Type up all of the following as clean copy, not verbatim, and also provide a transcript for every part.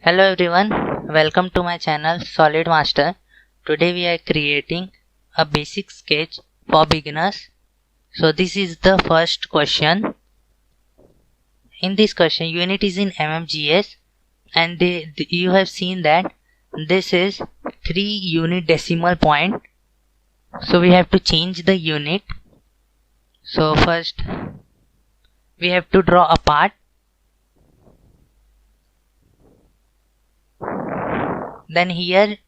Hello everyone, welcome to my channel Solid Master. Today we are creating a basic sketch for beginners. So this is the first question. In this question, unit is in mmgs and you have seen that this is 3 unit decimal point. So we have to change the unit. So first we have to draw a part. Then here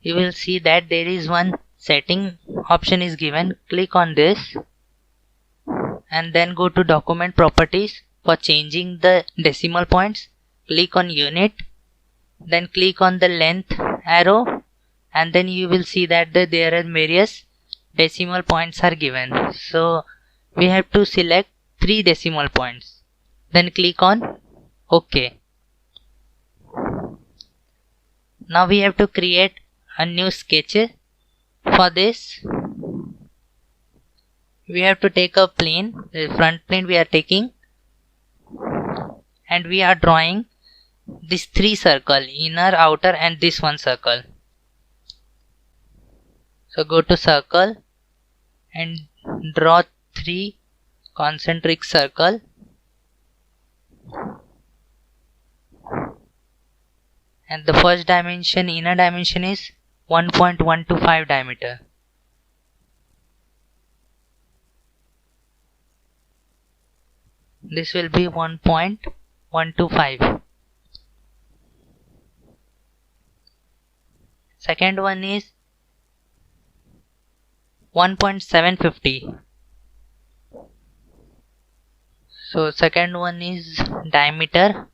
you will see that there is one setting option is given. Click on this and then go to document properties for changing the decimal points. Click on unit, then click on the length arrow, and then you will see that there are various decimal points are given. So we have to select 3 decimal points, then click on OK. Now we have to create a new sketch. For this we have to take a plane, the front plane we are taking, and we are drawing these 3 circle, inner, outer and this one circle. So go to circle and draw 3 concentric circle. And the first dimension, inner dimension is 1.125 diameter. This will be 1.125. Second one is 1.750. So second one is diameter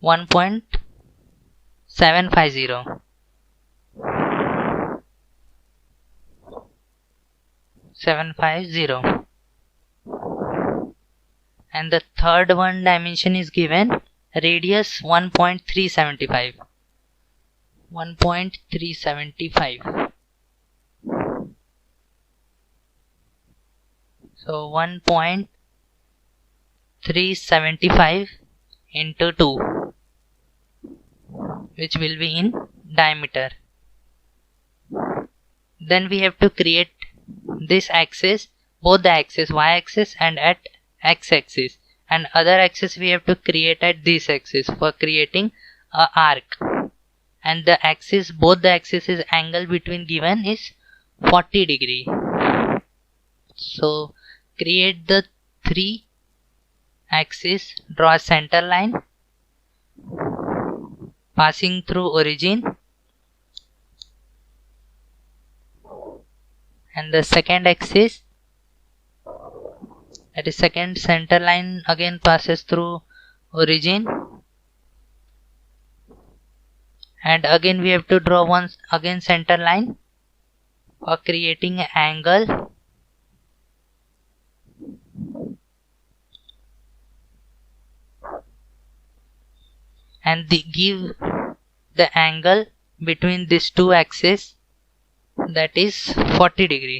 1.750. And the third one dimension is given, radius 1.375. 1.375. So 1.375 into 2, which will be in diameter. Then we have to create this axis, both the axis, y-axis and at x-axis, and other axis we have to create at this axis for creating a arc. And the axis, both the axis is angle between given is 40 degree. So create the 3 axis, draw a center line passing through origin, and the second axis, that is second center line, again passes through origin, and again we have to draw one again center line for creating an angle. And give the angle between these 2 axes, that is 40 degree.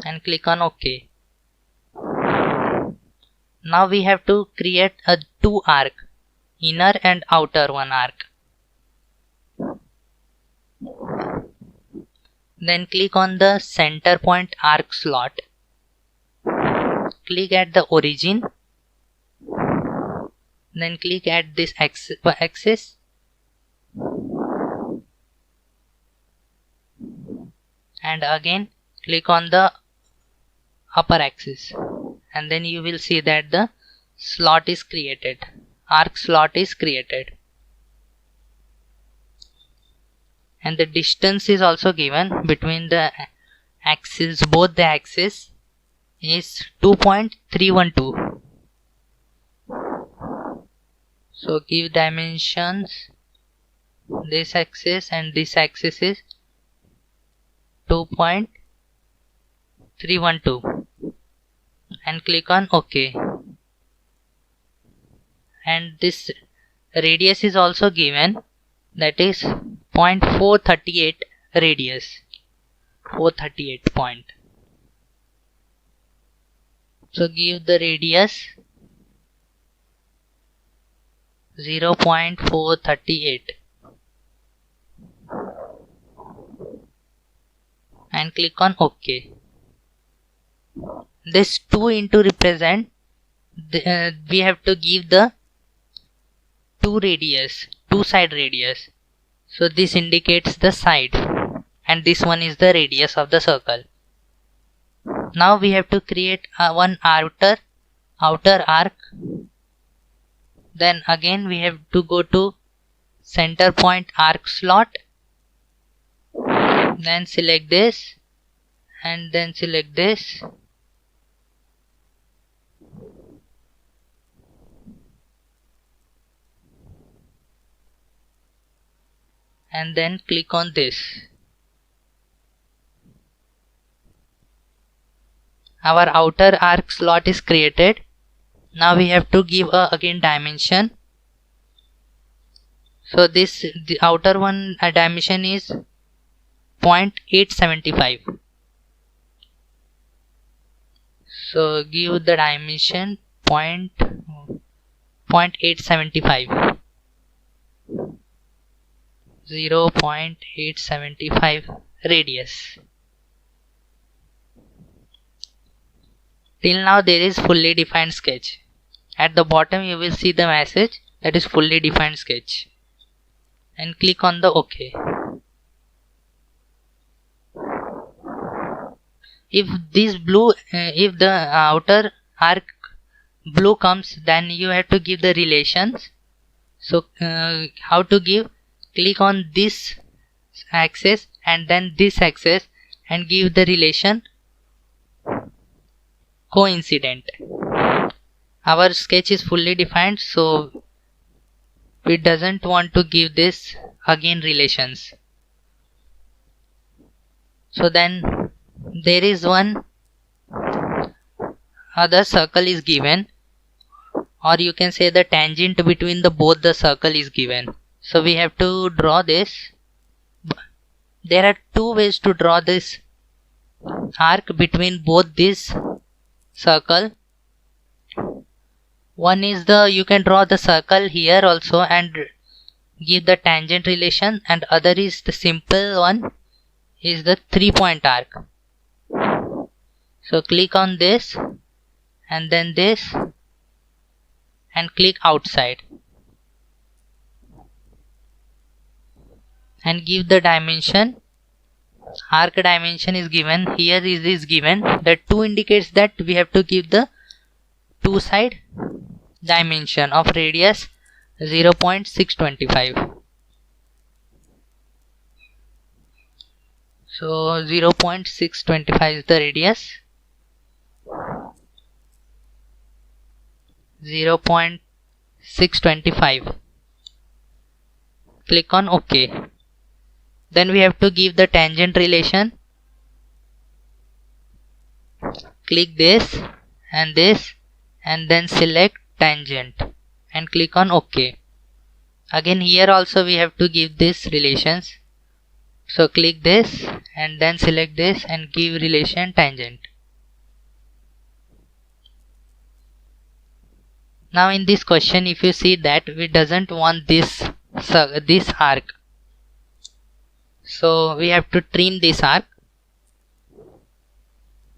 And click on OK. Now we have to create a 2 arc, inner and outer one arc. Then click on the center point arc slot. Click at the origin, then click at this axis, and again click on the upper axis, and then you will see that the slot is created, arc slot is created. And the distance is also given between the axes, both the axes is 2.312. So give dimensions, this axis and this axis is 2.312, and click on OK. And this radius is also given, that is 0.438 radius, 438 point. So give the radius 0.438 and click on OK. This 2 into represent we have to give the two side radius. So this indicates the side and this one is the radius of the circle. Now we have to create one outer arc. Then again we have to go to center point arc slot, then select this and then select this. And then click on this. Our outer arc slot is created. Now we have to give again dimension. So the outer one dimension is 0.875. So give the dimension 0.875. 0.875 radius. Till now there is fully defined sketch. At the bottom you will see the message that is fully defined sketch and click on the OK. If this blue, if the outer arc blue comes, then you have to give the relations. So how to give? Click on this axis and then this axis and give the relation coincident. Our sketch is fully defined, so we doesn't want to give this again relations. So then there is one other circle is given, or you can say the tangent between the both the circle is given. So we have to draw this. There are two ways to draw this arc between both this circle. One is you can draw the circle here also and give the tangent relation, and other is the simple one is the 3-point arc. So click on this and then this and click outside and give the dimension. Arc dimension is given here, is given. That 2 indicates that we have to give the two side dimension of radius 0.625. So 0.625 is the radius. 0.625. Click on OK. Then we have to give the tangent relation. Click this and then select tangent and click on OK. Again here also we have to give this relations. So click this and then select this and give relation tangent. Now in this question, if you see that we doesn't want this arc, so we have to trim this arc.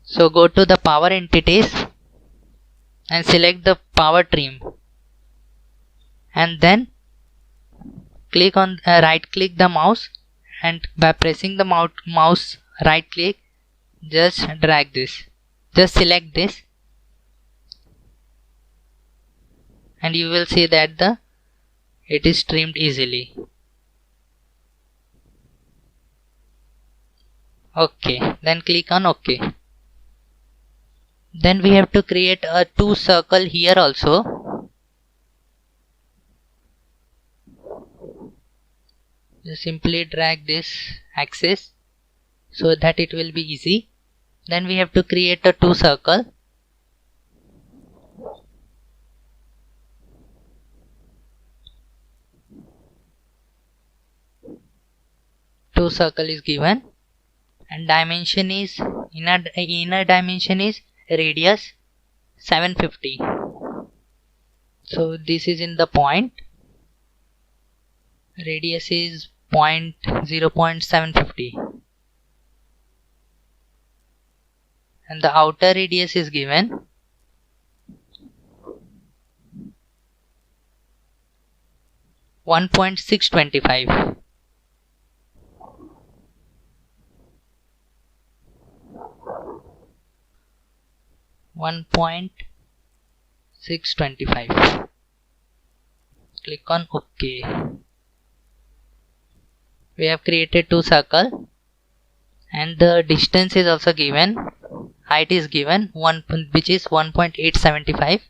So go to the power entities and select the power trim and then click on right click the mouse, and by pressing the mouse right click, just drag this, just select this, and you will see that it is trimmed easily. OK, then click on OK. Then we have to create a 2 circle here also. Just simply drag this axis so that it will be easy. Then we have to create a 2 circle. Two circle is given and dimension is inner dimension is radius 750. So this is in the point, radius is 0.750, and the outer radius is given 1.625. Click on OK. We have created two circles, and the distance is also given. Height is given which is 1.875.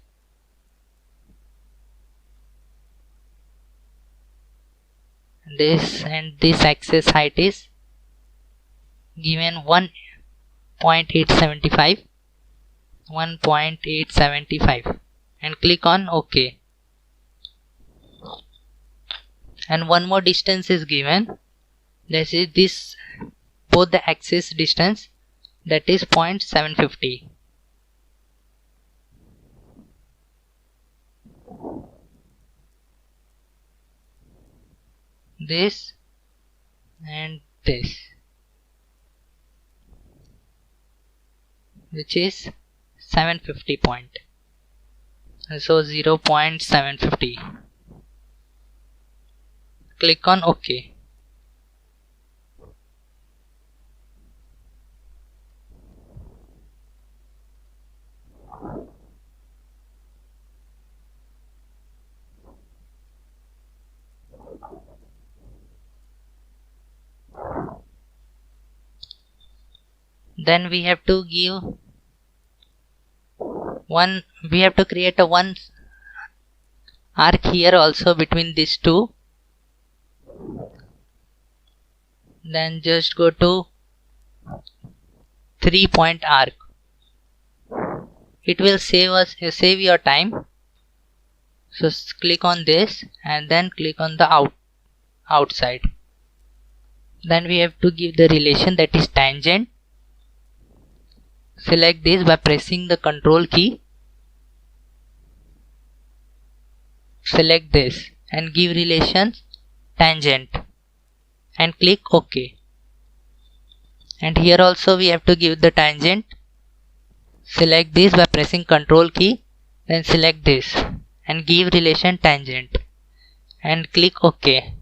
This and this axis height is given 1.875, and click on OK. And one more distance is given, that is this, both the axis distance, that is 0.750. This and this, which is 750 point, so 0.750. Click on OK. Then we have to create a one arc here also between these two. Then just go to 3-point arc. It will save your time. So click on this and then click on the outside. Then we have to give the relation, that is tangent. Select this by pressing the Ctrl key. Select this and give relation tangent and click OK. And here also we have to give the tangent. Select this by pressing Ctrl key, then select this and give relation tangent and click OK.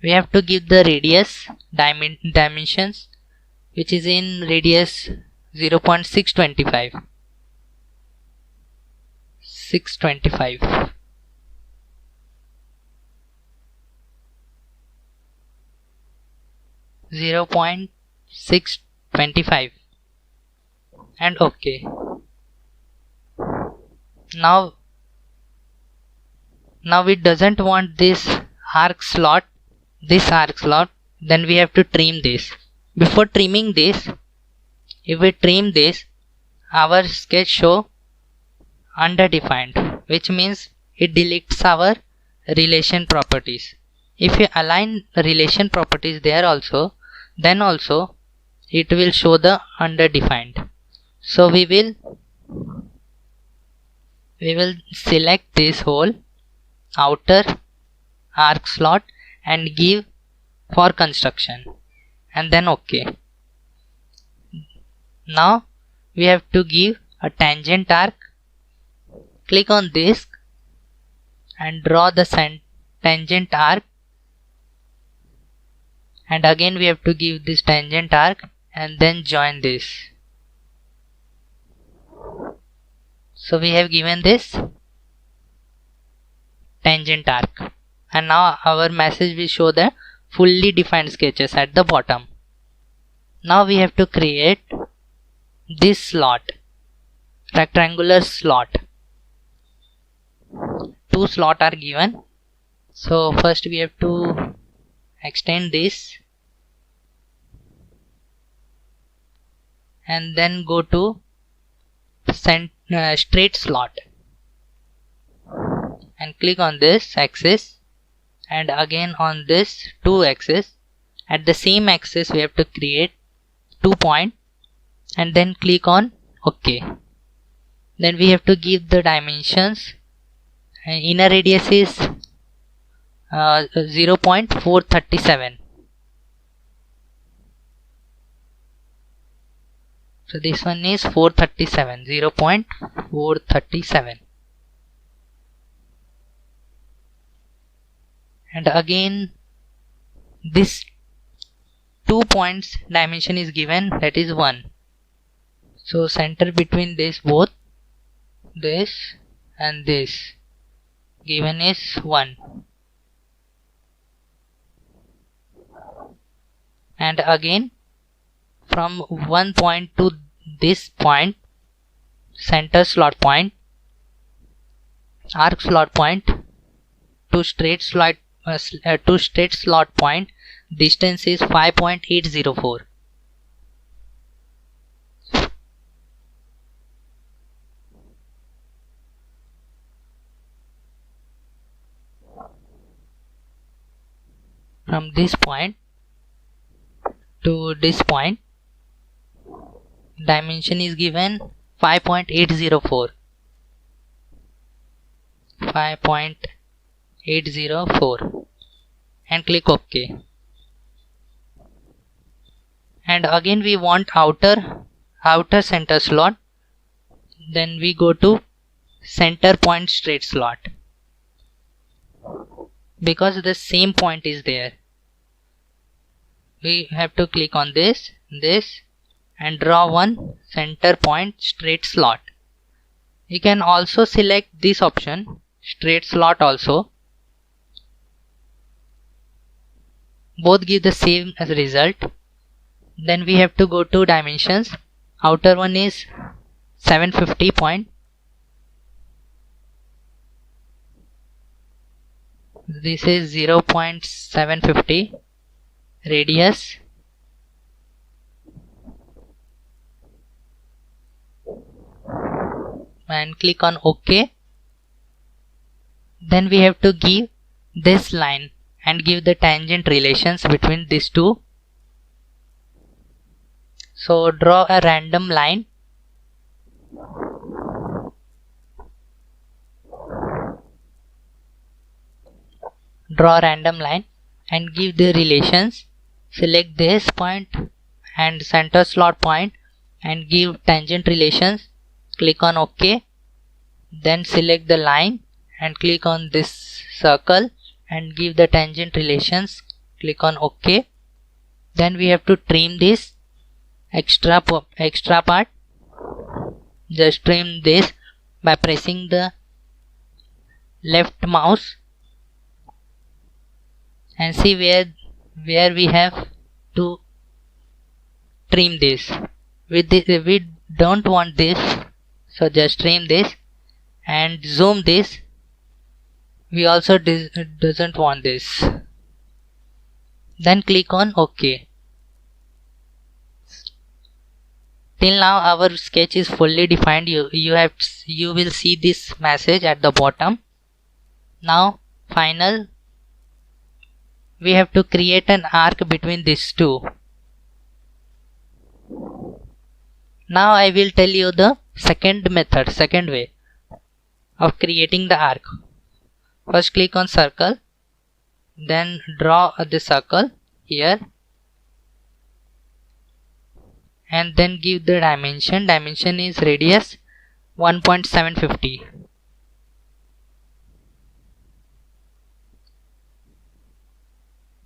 We have to give the radius dimensions, which is in radius 0.625. 0.625 and OK. Now we doesn't want this arc slot, then we have to trim this. Before trimming this, if we trim this, our sketch show underdefined, which means it deletes our relation properties. If you align relation properties there also, then also it will show the underdefined. So we will select this whole outer arc slot and give for construction and then OK. Now we have to give a tangent arc. Click on this and draw the tangent arc, and again we have to give this tangent arc and then join this. So we have given this tangent arc, and now our message will show the fully defined sketches at the bottom. Now we have to create this slot, rectangular slot. Two slots are given. So first we have to extend this and then go to straight slot and click on this axis and again on this 2 axis. At the same axis we have to create 2 points and then click on OK. Then we have to give the dimensions. Inner radius is 0.437. So this one is 437, 0.437. And again this 2 points dimension is given, that is 1. So center between this both, this and this, given is 1. And again from one point to this point, center slot point, arc slot point to straight slot point, distance is 5.804. From this point to this point, dimension is given 5.804. 5.804 and click OK. And again we want outer center slot. Then we go to center point straight slot, because the same point is there. We have to click on this and draw one center point straight slot. You can also select this option, straight slot also. Both give the same as result. Then we have to go to dimensions. Outer one is 750 point. This is 0.750 radius. And click on OK. Then we have to give this line and give the tangent relations between these two. So draw a random line. Draw a random line and give the relations. Select this point and center slot point and give tangent relations. Click on OK. Then select the line and click on this circle and give the tangent relations. Click on OK. Then we have to trim this extra part. Just trim this by pressing the left mouse and see where we have to trim this. With this, we don't want this, so just trim this and zoom this. We also doesn't want this. Then click on OK. Till now our sketch is fully defined. You will see this message at the bottom. Now final, we have to create an arc between these two. Now I will tell you the second way of creating the arc. First click on circle, then draw the circle here and then give the dimension. Dimension is radius 1.750.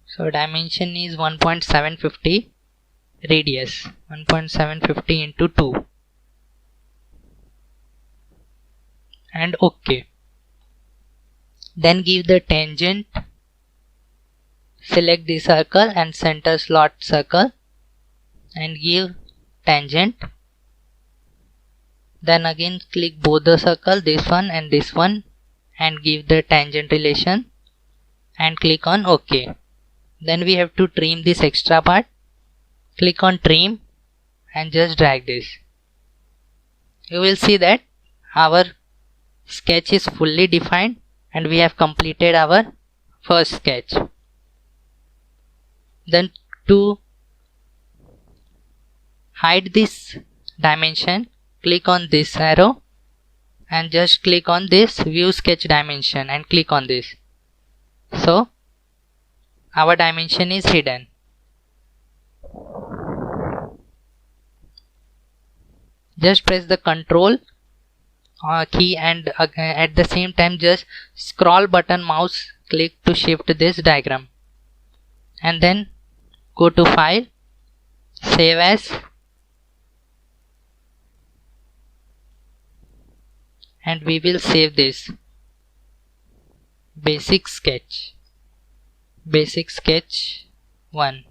So dimension is 1.750, radius 1.750 into 2 and OK. Then give the tangent. Select the circle and center slot circle and give tangent. Then again click both the circle, this one and this one, and give the tangent relation and click on OK. Then we have to trim this extra part. Click on trim and just drag this. You will see that our sketch is fully defined and we have completed our first sketch. Then to hide this dimension, click on this arrow and just click on this view sketch dimension and click on this. So our dimension is hidden. Just press the Ctrl key and at the same time just scroll button mouse click to shift this diagram, and then go to File, Save As, and we will save this basic sketch 1.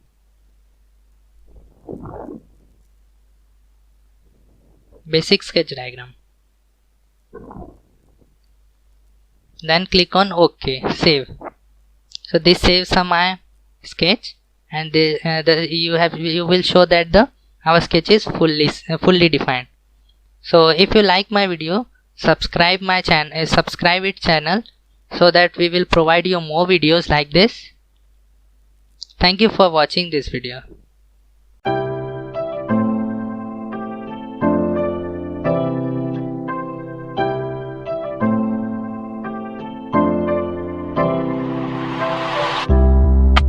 Basic sketch diagram. Then click on OK, save. So this saves my sketch, and you will show that our sketch is fully defined. So if you like my video, subscribe its channel, so that we will provide you more videos like this. Thank you for watching this video.